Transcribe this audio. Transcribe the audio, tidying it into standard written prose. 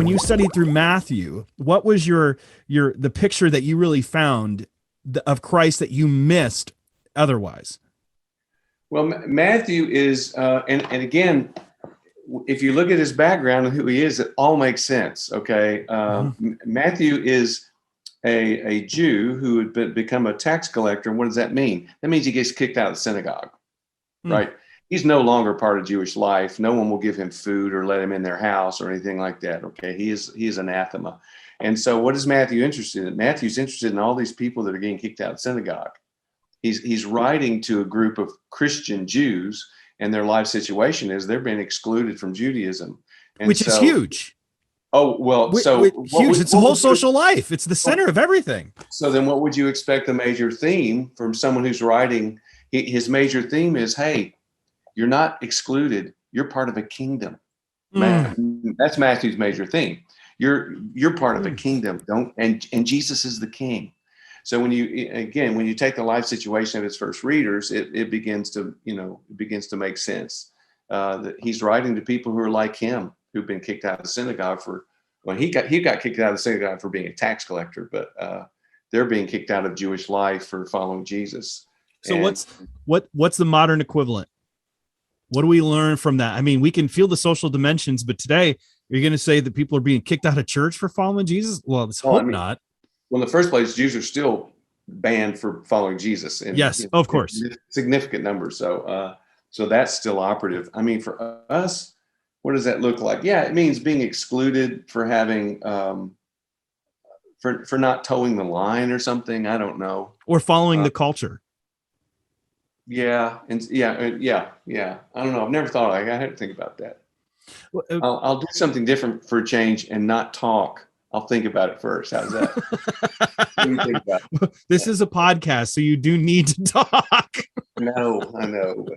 when you studied through Matthew, what was the picture that you really found of Christ that you missed otherwise? Well, Matthew is, and again, if you look at his background and who he is, it all makes sense. Okay. Matthew is a Jew who had become a tax collector. And what does that mean? That means he gets kicked out of the synagogue, right? He's no longer part of Jewish life. No one will give him food or let him in their house or anything like that. Okay. He is anathema. And so what is Matthew interested in? Matthew's interested in all these people that are getting kicked out of the synagogue. He's writing to a group of Christian Jews, and their life situation is they're being excluded from Judaism. And which is huge. Oh, well, so huge. It's the whole social life. It's the center of everything. So then what would you expect the major theme from someone who's writing? His major theme is, hey, you're not excluded. You're part of a kingdom. That's Matthew's major theme. You're part of a kingdom. And Jesus is the king. So when you take the life situation of his first readers, it begins to make sense that he's writing to people who are like him, who've been kicked out of the synagogue he got kicked out of the synagogue for being a tax collector, but they're being kicked out of Jewish life for following Jesus. So what's the modern equivalent? What do we learn from that? I mean, we can feel the social dimensions, but today you're going to say that people are being kicked out of church for following Jesus? Well, let's hope not. Well, in the first place, Jews are still banned for following Jesus. Yes, of course. In significant numbers. So that's still operative. I mean, for us, what does that look like? Yeah, it means being excluded for having, for not towing the line or something. I don't know. Or following the culture. Yeah. And yeah. I don't know. I've never thought, I had to think about that. I'll do something different for a change and not talk. I'll think about it first. How's that? What do you think about it? This is a podcast, so you do need to talk. No, I know.